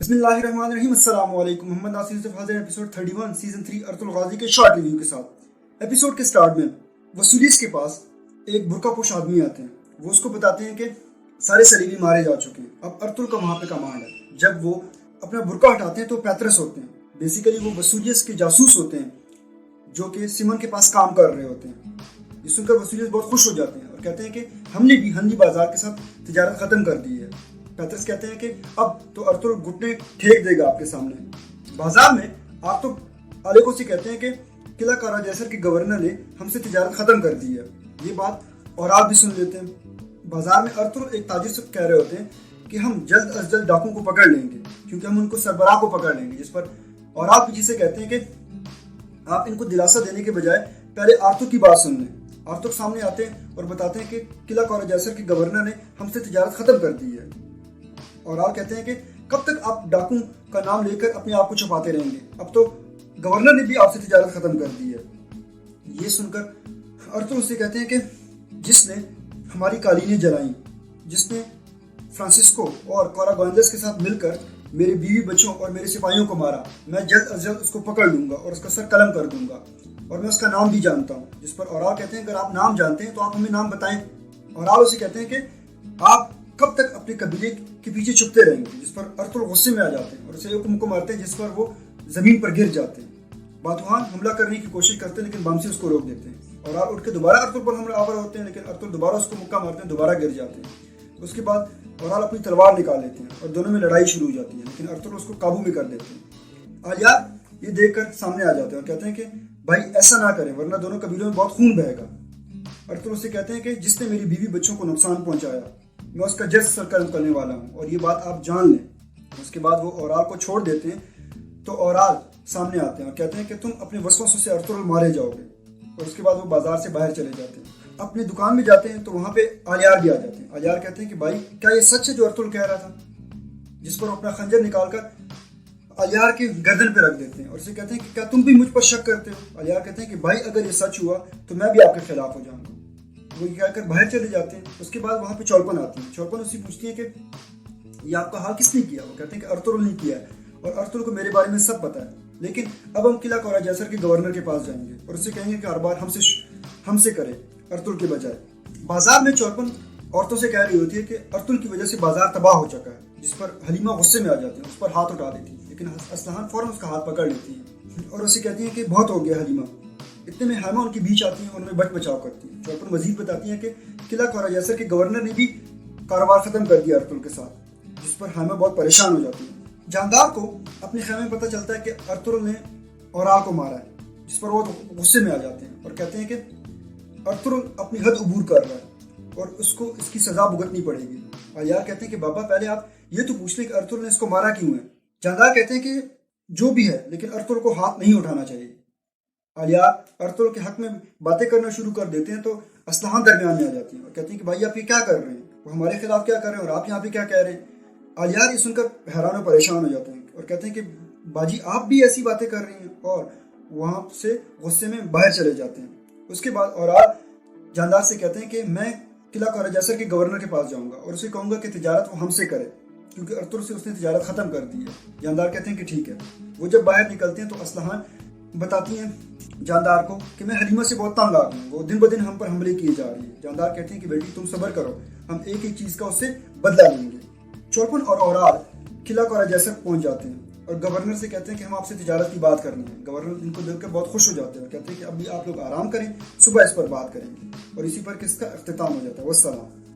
बिस्मिल्लाहिर्रहमानिर्रहीम। अस्सलाम वालेकुम। मोहम्मद नासिर यूसुफ हाजिर एपिसोड 31 सीजन 3 अर्तुल गाजी के शॉर्ट रिव्यू के साथ। एपिसोड के स्टार्ट में वसूलिस के पास एक बुर्कापोश आदमी आते हैं। वो उसको बताते हैं कि सारे सलीबी मारे जा चुके हैं, अब अर्तुल का वहाँ पे कमांड है। जब वो अपना बुर्का हटाते हैं तो पैतरस होते हैं, बेसिकली वो वसूलियस के जासूस होते हैं जो कि सिमन के पास काम कर रहे होते हैं। ये सुनकर वसूलियस बहुत खुश हो जाते हैं और कहते हैं कि हमने भी हंदी बाजार के साथ तिजारत ख़त्म कर दी है। पैतरस कहते हैं कि अब तो अर्तुल घुटने ठेक देगा आपके सामने। बाजार में आप तो आलेको से कहते हैं कि किला कारा जैसर के गवर्नर ने हमसे तिजारत ख़त्म कर दी है। ये बात और आप भी सुन लेते हैं। बाजार में अर्तुल एक ताजिर से कह रहे होते हैं कि हम जल्द अज जल्द डाकुओं को पकड़ लेंगे क्योंकि हम उनको सरबराह को पकड़ लेंगे। जिस पर और आप भी जिसे कहते हैं कि आप इनको दिलासा देने के बजाय पहले आर्तुर की बात सुन लें। आर्तुर सामने आते हैं और बताते हैं कि किला कारा जैसर के गवर्नर ने हमसे तिजारत ख़त्म कर दी है। और आप कहते हैं कि कब तक आप डाकू का नाम लेकर अपने आप को छुपाते रहेंगे, अब तो गवर्नर ने भी आपसे तिजारत खत्म कर दी है। ये सुनकर अर्तुल उससे कहते हैं कि जिसने हमारी कालीनें जलाई, जिसने फ्रांसिस्को और कोरा गोंजस के साथ मिलकर मेरे बीवी बच्चों और मेरे सिपाहियों को मारा, मैं जल्द अज जल्द उसको पकड़ लूंगा और उसका सर कलम कर दूंगा और मैं उसका नाम भी जानता हूँ। जिस पर और कहते हैं अगर आप नाम जानते हैं तो आप हमें नाम बताएं। और आप उसे कहते हैं कि आप कब तक अपने कबीले के पीछे छुपते रहेंगे। जिस पर अर्तुल गुस्से में आ जाते हैं और उसे एक मुक्का मारते हैं जिस पर वो जमीन पर गिर जाते हैं। बातुहान हमला करने की कोशिश करते हैं लेकिन बामसी उसको रोक देते हैं और आप उठ के दोबारा अर्तुल पर हमला आवर होते हैं लेकिन अर्तुल दोबारा उसको मुक्का मारते हैं, दोबारा गिर जाते हैं। उसके बाद और अपनी तलवार निकाल लेते हैं और दोनों में लड़ाई शुरू हो जाती है लेकिन अर्तुल उसको काबू में कर देते हैं। आलियार ये देखकर सामने आ जाते हैं और कहते हैं कि भाई ऐसा ना करें वरना दोनों कबीलों में बहुत खून बहेगा। अर्तुल उससे कहते हैं कि जिसने मेरी बीवी बच्चों को नुकसान पहुंचाया मैं उसका जज सरकर्म करने वाला हूँ और ये बात आप जान लें। उसके बाद वो औराल को छोड़ देते हैं तो औराल सामने आते हैं और कहते हैं कि तुम अपने वसवसों से अर्तुल मारे जाओगे। और उसके बाद वो बाजार से बाहर चले जाते हैं, अपनी दुकान में जाते हैं तो वहाँ पे आलियार भी आ जाते हैं। आलियार कहते हैं कि भाई क्या ये सच है जो अर्तुल कह रहा था। जिस पर अपना खंजर निकाल कर आलियार के गर्दन पे रख देते हैं और उसे कहते हैं कि क्या तुम भी मुझ पर शक करते हो। आलियार कहते हैं कि भाई अगर ये सच हुआ तो मैं भी आपके खिलाफ हो जाऊंगा। वो ये कहकर बाहर चले जाते हैं। उसके बाद वहाँ पे चौलपन आती है। चौलपन उससे पूछती है कि ये आपका हाल किसने किया। वो कहते हैं कि अर्तुल ने किया है और अर्तुल को मेरे बारे में सब पता है, लेकिन अब हम किला कोरा जैसर के गवर्नर के पास जाएंगे और उससे कहेंगे कि हर बार हमसे करे अर्तुल के बजाय। बाजार में चौलपन औरतों से कह रही होती है कि अर्तुल की वजह से बाजार तबाह हो चुका है। जिस पर हलीमा गुस्से में आ जाती है, उस पर हाथ उठा देती है लेकिन असलहान फौरन उसका हाथ पकड़ लेती है और उसे कहती है कि बहुत हो गया हलीमा। इतने में हैमा उनके बीच आती है और उन्हें बच बचाव करती है। चौलपन मजीद बताती है कि किला कोरा जैसर के गवर्नर ने भी कारोबार खत्म कर दिया अर्तुल के साथ। जिस पर हैमा बहुत परेशान हो जाती है। जानदार को अपने खेमे में पता चलता है कि अर्तुल ने औराल को मारा है। जिस पर वो गुस्से में आ जाते हैं और कहते हैं कि अर्तुल अपनी हद अबूर कर रहा है और उसको इसकी सजा भुगतनी पड़ेगी। आलियार कहते हैं कि बाबा पहले आप ये तो पूछ लें कि अर्तुल ने इसको मारा क्यों है। जानदार कहते हैं कि जो भी है लेकिन अर्तुल को हाथ नहीं उठाना चाहिए। आलियार अर्तुल के हक में बातें करना शुरू कर देते हैं तो असलहान दरमियान में आ जाती है और कहती है कि भाई आप ये क्या कर रहे हैं, वो हमारे खिलाफ क्या कर रहे हैं और आप यहाँ पे क्या कह रहे हैं। आलियार ये सुनकर हैरान और परेशान हो जाते हैं और कहते हैं कि बाजी आप भी ऐसी बातें कर रही हैं और वहाँ से गुस्से में बाहर चले जाते हैं। उसके बाद और जानदार से कहते हैं कि मैं किला कोरा जैसर के गवर्नर के पास जाऊंगा और उसे कहूंगा कि तिजारत वो हमसे करे क्योंकि अर्तुल से उसने तिजारत खत्म कर दी है। जानदार कहते हैं कि ठीक है। वो जब बाहर निकलते हैं तो असलहान बताती हैं जानदार को कि मैं हलीमा से बहुत तंग आ गई हूँ, वो दिन ब दिन हम पर हमले किए जा रही है। जानदार कहते हैं कि बेटी तुम सब्र करो, हम एक एक चीज़ का उससे बदला लेंगे। चौलपन और औराल किला कोरा जैसर पहुंच जाते हैं और गवर्नर से कहते हैं कि हम आपसे तिजारत की बात करनी है। गवर्नर इनको देखकर बहुत खुश हो जाते हैं और कहते हैं कि अभी आप लोग आराम करें, सुबह इस पर बात करेंगे। और इसी पर किसका इख्तिताम हो जाता है। वस्सलाम।